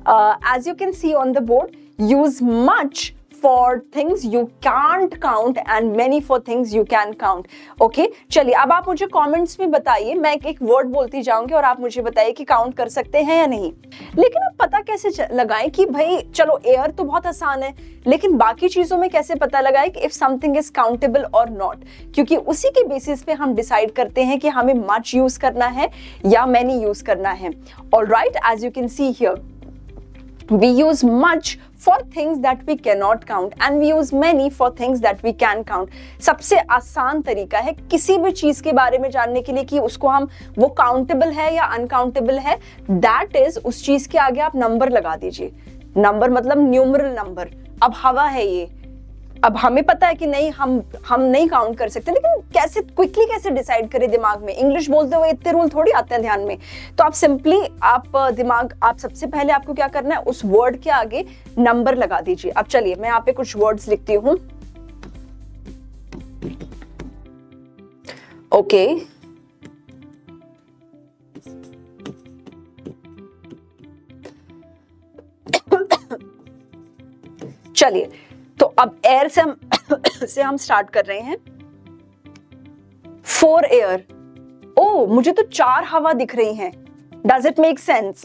As you can see on the board, use much for things you can't count and many for things you can count. Okay, चलिए अब आप मुझे comments में बताइए, मैं एक वर्ड बोलती जाऊंगी और आप मुझे बताइए कि काउंट कर सकते हैं या नहीं. लेकिन अब पता कैसे लगाएं कि भाई चलो एयर तो बहुत आसान है, लेकिन बाकी चीजों में कैसे पता लगाएं कि इफ समथिंग इज काउंटेबल और नॉट, क्योंकि उसी के बेसिस पे हम डिसाइड करते हैं कि हमें मच यूज करना है या मैनी यूज करना है. Alright, as you can see here, we use much for things that we cannot count and we use many for things that we can count. सबसे आसान तरीका है किसी भी चीज के बारे में जानने के लिए कि उसको हम वो काउंटेबल है या अनकाउंटेबल है, that is उस चीज के आगे आप नंबर लगा दीजिए. नंबर मतलब न्यूमरल नंबर. अब हवा है ये, अब हमें पता है कि नहीं हम नहीं काउंट कर सकते, लेकिन कैसे क्विकली कैसे डिसाइड करें दिमाग में. इंग्लिश बोलते हुए इतने रूल थोड़ी आते हैं ध्यान में. तो आप सिंपली आप सबसे पहले आपको क्या करना है, उस वर्ड के आगे नंबर लगा दीजिए. अब चलिए मैं यहाँ पे कुछ वर्ड्स लिखती हूँ. ओके, चलिए तो अब एयर से हम स्टार्ट कर रहे हैं. 4 एयर. ओ, मुझे तो 4 हवा दिख रही हैं. Does it make sense?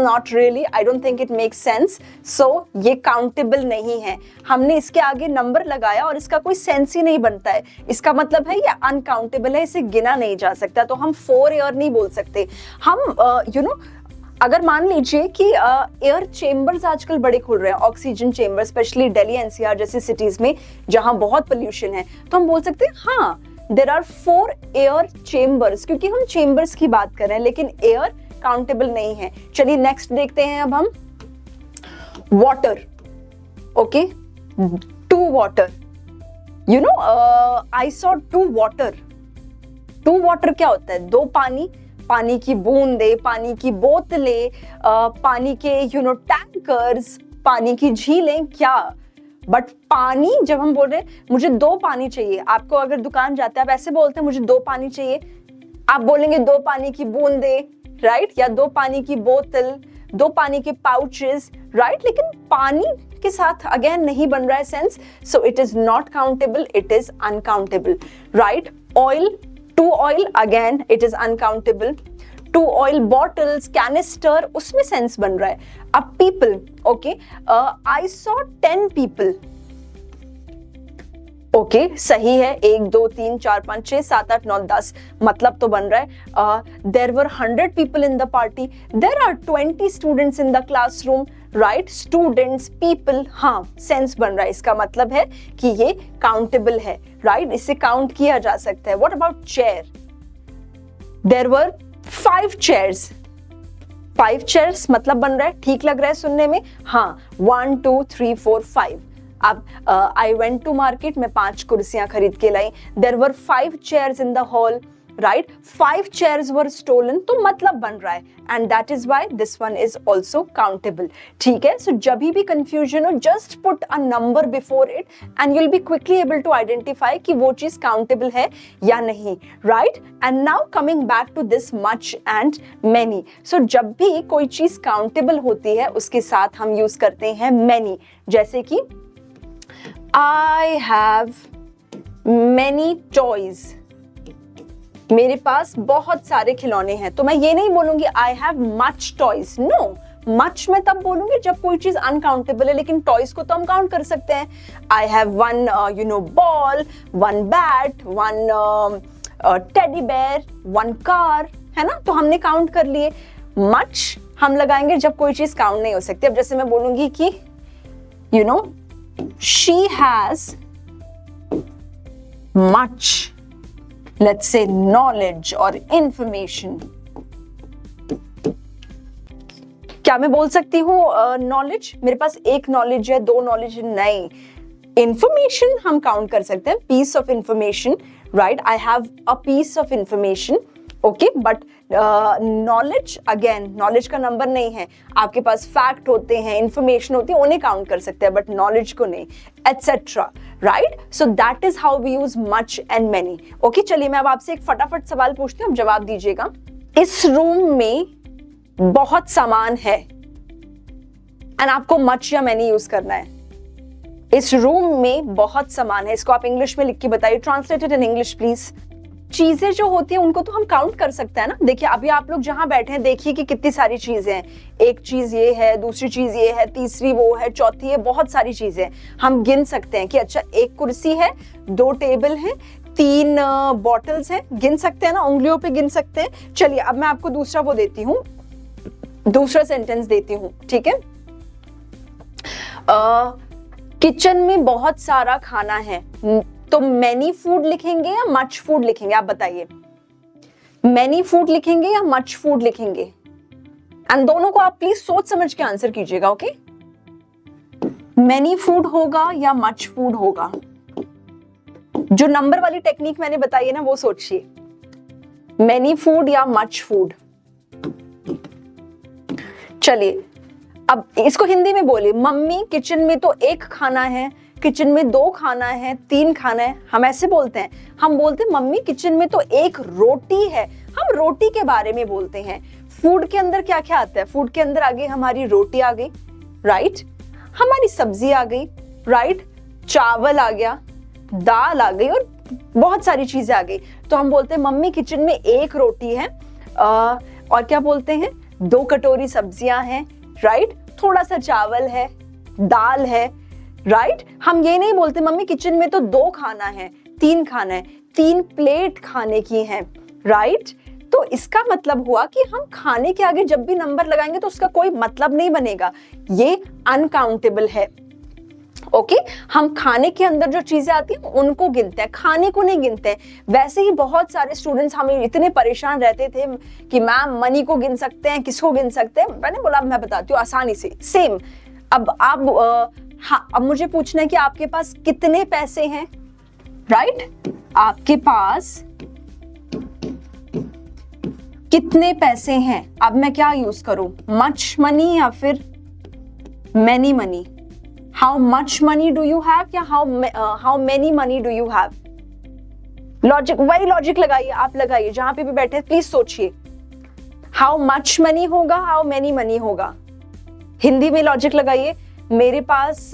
Not really. I don't think it makes sense. So ये काउंटेबल नहीं है. हमने इसके आगे नंबर लगाया और इसका कोई सेंस ही नहीं बनता है. इसका मतलब है ये अनकाउंटेबल है, इसे गिना नहीं जा सकता. तो हम 4 एयर नहीं बोल सकते. हम अगर मान लीजिए कि एयर चेम्बर्स आजकल बड़े खुल रहे हैं, oxygen chamber, specially Delhi NCR जैसी सिटीज में जहां बहुत पोल्यूशन है, तो हम बोल सकते हैं हाँ देयर आर 4 एयर चेम्बर्स, क्योंकि हम चेम्बर्स की बात कर रहे हैं, लेकिन एयर काउंटेबल नहीं है. चलिए नेक्स्ट देखते हैं अब हम. Water. Okay, 2 water. I saw 2 water. 2 water क्या होता है? 2 पानी, पानी की बूंदे, पानी की बोतलें, पानी के टैंकर्स, पानी की झीलें, क्या. बट पानी जब हम बोल रहे हैं मुझे 2 पानी चाहिए, आपको अगर दुकान जाते हैं आप ऐसे बोलते हैं मुझे 2 पानी चाहिए, आप बोलेंगे 2 पानी की बूंदे, राइट, या 2 पानी की बोतल, 2 पानी के पाउचेस, राइट. लेकिन पानी के साथ अगेन नहीं बन रहा है sense, so it is not countable, it is uncountable, right. Oil, 2 oil, again it is uncountable. 2 oil bottles, canister, उसमें सेंस बन रहा है. अब people, okay, I saw 10 people. Okay, सही है. 1 2 3 4 5 6 7 8 9 10, मतलब तो बन रहा है. There were 100 people in the party. There are 20 students in the classroom, right. Students, people, हाँ सेंस बन रहा है. इसका मतलब है कि ये काउंटेबल है, राइट. इसे काउंट किया जा सकता है. What about chair? There were 5 chairs. 5 chairs मतलब बन रहा है, ठीक लग रहा है सुनने में, हाँ. 1 2 3 4 5. अब आई वेंट टू मार्केट, मैं 5 कुर्सियां खरीद के लाई. There were 5 chairs in the hall, right. 5 chairs were stolen, तो मतलब बन रहा है, and that is why this one is also countable. ठीक है. सो जब भी कंफ्यूजन हो, just put a number before it and you will be quickly able to identify कि वो चीज काउंटेबल है या नहीं, right. And now coming back to this much and many. सो जब भी कोई चीज काउंटेबल होती है उसके साथ हम यूज करते हैं मेनी. जैसे कि I have many toys. मेरे पास बहुत सारे खिलौने हैं. तो मैं ये नहीं बोलूंगी I have much toys. No, much मैं तब बोलूंगी जब कोई चीज अनकाउंटेबल है, लेकिन टॉयज को तो हम काउंट कर सकते हैं. I have one ball, one bat, one teddy bear, one car, है ना. तो हमने काउंट कर लिए. much हम लगाएंगे जब कोई चीज काउंट नहीं हो सकती. अब जैसे मैं बोलूंगी कि she has much, let's say, knowledge or information. क्या मैं बोल सकती हूँ नॉलेज? मेरे पास एक नॉलेज है, 2 नॉलेज नहीं. इंफॉर्मेशन हम काउंट कर सकते हैं. Piece of information, right. I have a piece of information, okay. But knowledge, again knowledge का नंबर नहीं है. आपके पास फैक्ट होते हैं, इंफॉर्मेशन होती है, उन्हें काउंट कर सकते हैं, बट नॉलेज को नहीं, etcetera, right. So that is how we use much and many. Okay, चलिए मैं अब आपसे एक फटाफट सवाल पूछती हूँ, जवाब दीजिएगा. इस रूम में बहुत सामान है. एंड आपको मच या मैनी यूज करना है। इस रूम में बहुत सामान है, इसको आप इंग्लिश में लिख के बताइए, ट्रांसलेटेड इन इंग्लिश प्लीज। चीजें जो होती हैं उनको तो हम काउंट कर सकते हैं ना। देखिए अभी आप लोग जहां बैठे हैं देखिए कि कितनी सारी चीजें हैं, एक चीज ये है, दूसरी चीज ये है, तीसरी वो है, चौथी है, बहुत सारी चीजें हम गिन सकते हैं कि अच्छा एक कुर्सी है, 2 टेबल हैं, 3 बॉटल्स हैं, गिन सकते हैं ना, उंगलियों पे गिन सकते हैं। चलिए अब मैं आपको दूसरा वो देती हूँ, दूसरा सेंटेंस देती हूँ, ठीक है। किचन में बहुत सारा खाना है, तो मैनी फूड लिखेंगे या मच फूड लिखेंगे, आप बताइए। मैनी फूड लिखेंगे या मच फूड लिखेंगे? एंड दोनों को आप प्लीज सोच समझ के आंसर कीजिएगा, ओके। मैनी फूड होगा या मच फूड होगा? जो नंबर वाली टेक्निक मैंने बताई है ना वो सोचिए, मैनी फूड या मच फूड। चलिए अब इसको हिंदी में बोलिए, मम्मी किचन में तो 1 खाना है, किचन में 2 खाना है, 3 खाना है। हम ऐसे बोलते हैं, हम बोलते हैं मम्मी किचन में तो 1 रोटी है, हम रोटी के बारे में बोलते हैं। फूड के अंदर क्या क्या आता है? फूड के अंदर आ गई हमारी रोटी आ गई, राइट, हमारी सब्जी आ गई, राइट, चावल आ गया, दाल आ गई और बहुत सारी चीजें आ गई। तो हम बोलते हैं मम्मी किचन में 1 रोटी है, और क्या बोलते हैं, 2 कटोरी सब्जियां हैं, राइट, थोड़ा सा चावल है, दाल है, राइट। हम ये नहीं बोलते मम्मी किचन में तो 2 खाना है, 3 खाना है, 3 प्लेट खाने की है, राइट। तो इसका मतलब हुआ कि हम खाने के आगे जब भी नंबर लगाएंगे तो उसका कोई मतलब नहीं बनेगा, ये अनकाउंटेबल है, ओके। हम खाने के अंदर जो चीजें आती हैं उनको गिनते हैं, खाने को नहीं गिनते हैं। वैसे ही बहुत सारे स्टूडेंट्स हमें इतने परेशान रहते थे कि मैम मनी को गिन सकते हैं, किसको गिन सकते हैं। मैंने बोला मैं बताती हूँ आसानी से, सेम। अब आप हाँ, अब मुझे पूछना है कि आपके पास कितने पैसे हैं, राइट, आपके पास कितने पैसे हैं। अब मैं क्या यूज करूं, मच मनी या फिर many money? How much money do you have या how many money do you have? Logic, वही लॉजिक लगाइए, आप लगाइए जहां पे भी बैठे, प्लीज सोचिए। हाउ मच मनी होगा, हाउ मैनी मनी होगा? हिंदी में लॉजिक लगाइए। मेरे पास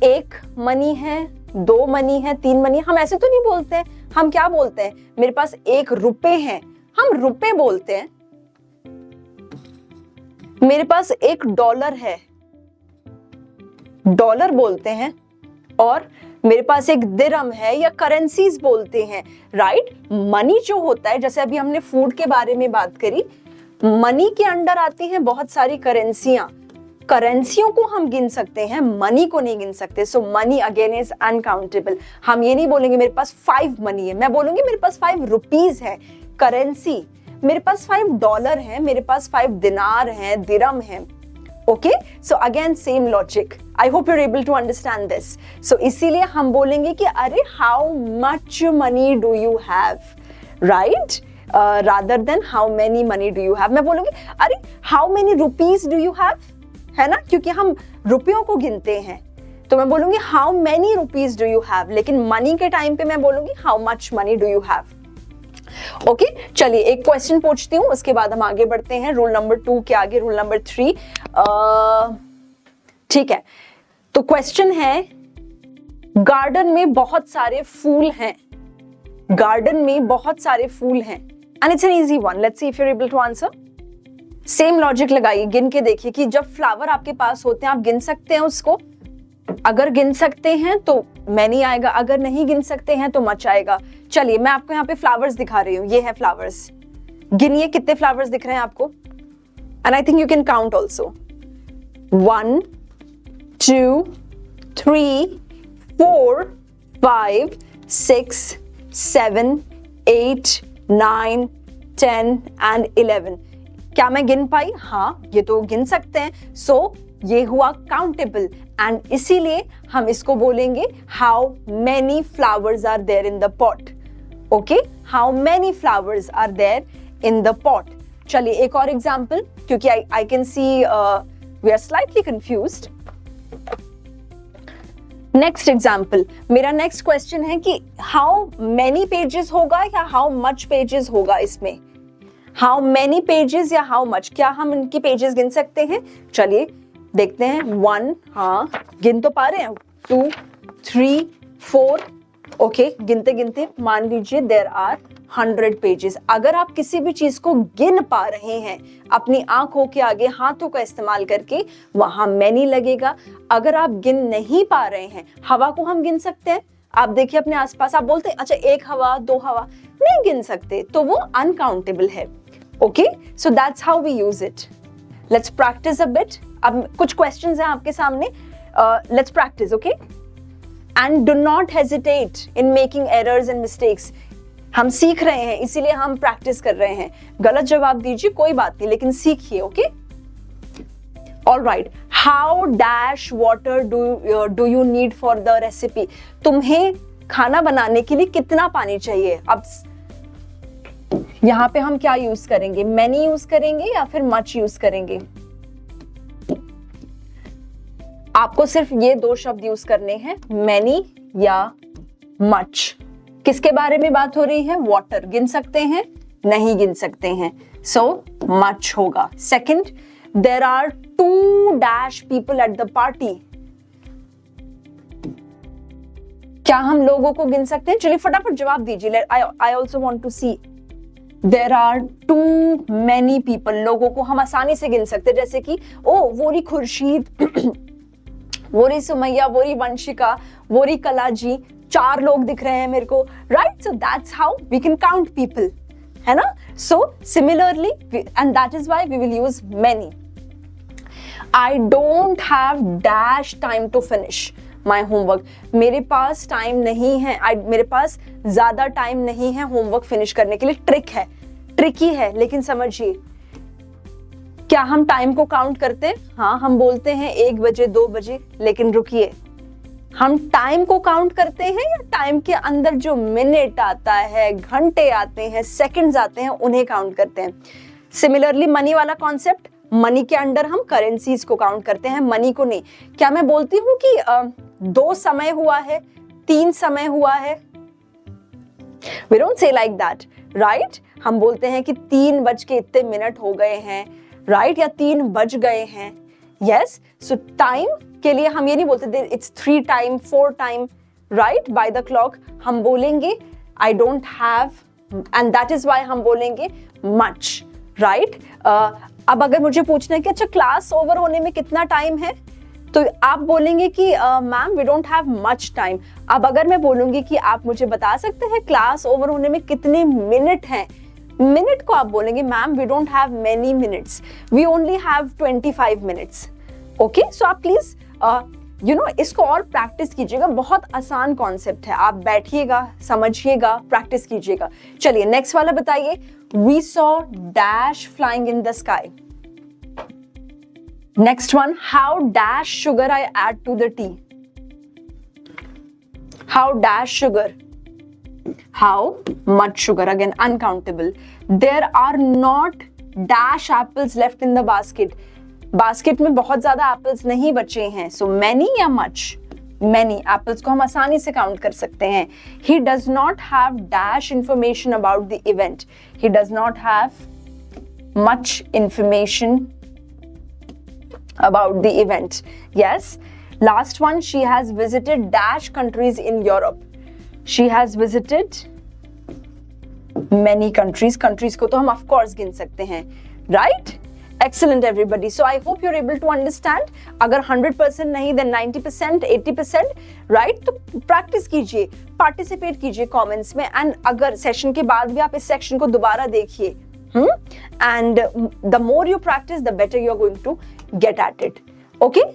1 मनी है, 2 मनी है, 3 मनी है। हम ऐसे तो नहीं बोलते हैं, हम क्या बोलते हैं, मेरे पास 1 रुपए है, हम रुपए बोलते हैं। मेरे पास 1 डॉलर है, डॉलर बोलते हैं। और मेरे पास 1 दिरहम है या करेंसीज बोलते हैं, राइट। मनी जो होता है, जैसे अभी हमने फूड के बारे में बात करी, मनी के अंडर आती हैं बहुत सारी करेंसियां, करेंसियों को हम गिन सकते हैं, मनी को नहीं गिन सकते। सो मनी अगेन इज अनकाउंटेबल। हम ये नहीं बोलेंगे मेरे पास 5 मनी है, मैं बोलूंगी मेरे पास 5 रुपीज है, करेंसी। मेरे पास 5 डॉलर है, मेरे पास 5 दिनार है, दिरहम है, okay. So again same logic, I hope you are able to understand this. So इसीलिए हम बोलेंगे कि अरे how much money do you have, right, rather than how many money do you have। मैं बोलूंगी अरे how many rupees do you have, है ना, क्योंकि हम रुपयों को गिनते हैं। तो मैं बोलूंगी how many rupees do you have, लेकिन मनी के टाइम पे मैं बोलूंगी how much money do you have, okay. चलिए एक क्वेश्चन पूछती हूँ, उसके बाद हम आगे बढ़ते हैं रूल नंबर 2 के आगे, रूल नंबर 3। ठीक है, तो क्वेश्चन है, गार्डन में बहुत सारे फूल हैं, गार्डन में बहुत सारे फूल हैं, and it's an easy one. Let's see if you are able to answer. Same logic लगाइए, गिन के देखिए कि जब फ्लावर आपके पास होते हैं आप गिन सकते हैं उसको। अगर गिन सकते हैं तो मैनी आएगा, अगर नहीं गिन सकते हैं तो मच आएगा। चलिए मैं आपको यहाँ पे फ्लावर्स दिखा रही हूँ, ये है फ्लावर्स, गिनिए कितने फ्लावर्स दिख रहे हैं आपको, and I think you can count also. 1 2 3 4 5 6 7 8 9 10 and 11। क्या मैं गिन पाई? हाँ, ये तो गिन सकते हैं। सो ये हुआ काउंटेबल, एंड इसीलिए हम इसको बोलेंगे how many flowers are there in the pot, okay, how many flowers are there in the pot. चलिए एक और एग्जाम्पल, क्योंकि I can see we are slightly confused. Next example, मेरा नेक्स्ट क्वेश्चन है कि हाउ मेनी पेजेस होगा या how much pages होगा इसमें। हाउ मैनी पेजेस या हाउ मच, क्या हम इनकी पेजेस गिन सकते हैं? चलिए देखते हैं। 1, हाँ गिन तो पा रहे हैं, 2, 3, 4, ओके गिनते गिनते मान लीजिए देयर आर 100 पेजेस। अगर आप किसी भी चीज को गिन पा रहे हैं अपनी आंखों के आगे हाथों का इस्तेमाल करके, वहां मैनी लगेगा। अगर आप गिन नहीं पा रहे हैं, हवा को हम गिन सकते हैं, आप देखिए अपने आसपास, आप बोलते हैं अच्छा 1 हवा 2 हवा, नहीं गिन सकते, तो वो अनकाउंटेबल है। Okay, so that's how we use it. Let's practice a bit. अब कुछ क्वेश्चंस हैं आपके सामने, let's practice, okay? And do not hesitate in making errors and mistakes. हम सीख रहे हैं इसीलिए हम प्रैक्टिस कर रहे हैं। गलत जवाब दीजिए कोई बात नहीं, लेकिन सीखिए, okay? Alright, how dash water do you need for the recipe. तुम्हें खाना बनाने के लिए कितना पानी चाहिए? अब यहां पे हम क्या यूज करेंगे? मैनी यूज करेंगे या फिर मच यूज करेंगे? आपको सिर्फ ये 2 शब्द यूज करने हैं, मैनी या मच। किसके बारे में बात हो रही है? वाटर। गिन सकते हैं? नहीं गिन सकते हैं, सो मच होगा। Second, there are 2 dash people at the party. क्या हम लोगों को गिन सकते हैं? चलिए फटाफट जवाब दीजिए। I also want to see. There are 2 many people. लोगों को हम आसानी से गिन सकते हैं, जैसे कि ओ वोरी खुर्शीद, वोरी सुमैया, वोरी वंशिका, वोरी कलाजी, 4 लोग दिख रहे हैं मेरे को, right? So that's how we can count people, है ना? So similarly, and that is why we will use many. I don't have dash time to finish my homework. मेरे पास टाइम नहीं है, मेरे पास ज्यादा टाइम नहीं है होमवर्क फिनिश करने के लिए। ट्रिक है, ट्रिकी है, लेकिन समझिए। क्या हम टाइम को काउंट करते हैं? हाँ, हम बोलते हैं 1 बजे 2 बजे, लेकिन रुकिए, हम टाइम को काउंट करते हैं या टाइम के अंदर जो मिनट आता है, घंटे आते हैं, सेकंड्स आते हैं, उन्हें काउंट करते हैं? सिमिलरली मनी वाला कॉन्सेप्ट, मनी के अंडर हम करेंसीज को काउंट करते हैं, मनी को नहीं। क्या मैं बोलती हूँ कि 2 समय हुआ है, 3 समय हुआ है? We don't say like that, right? हम बोलते हैं कि 3 बज के इतने मिनट हो गए हैं, राइट? या 3 बज गए हैं। यस, सो टाइम के लिए हम ये नहीं बोलते it's 3 time 4 time, right? By the clock हम बोलेंगे आई don't have, and that is why हम बोलेंगे मच, राइट? अब अगर मुझे पूछना है कि अच्छा क्लास ओवर होने में कितना टाइम है, तो आप बोलेंगे कि ma'am we don't have much time. अब अगर मैं बोलूंगी कि आप मुझे बता सकते हैं क्लास ओवर होने में कितने मिनट हैं, मिनट को आप बोलेंगे ma'am we don't have many minutes, we only have 25 minutes. Okay, so आप प्लीज इसको और प्रैक्टिस कीजिएगा। बहुत आसान कॉन्सेप्ट है, आप बैठिएगा, समझिएगा, प्रैक्टिस कीजिएगा। चलिए नेक्स्ट वाला बताइए। We saw dash flying in the sky. Next one, how dash sugar I add to the tea. How dash sugar, how much sugar, again uncountable. There are not dash apples left in the basket. Basket में बहुत ज्यादा apples नहीं बचे हैं, so many या much? Many. Apples को हम आसानी से काउंट कर सकते हैं। He does not have dash information about the event. He does not have much information about the event. Yes. Last one, she has visited dash countries in Europe. She has visited many countries. Countries को तो हम of course गिन सकते हैं, right? Excellent everybody. So I hope you're able to understand. अगर 100% नहीं, then 90%, 80%, right? तो practice कीजिए, participate कीजिए comments में, and अगर session के बाद भी आप इस section को दोबारा देखिए, and the more you practice, the better you're going to get at it. Okay?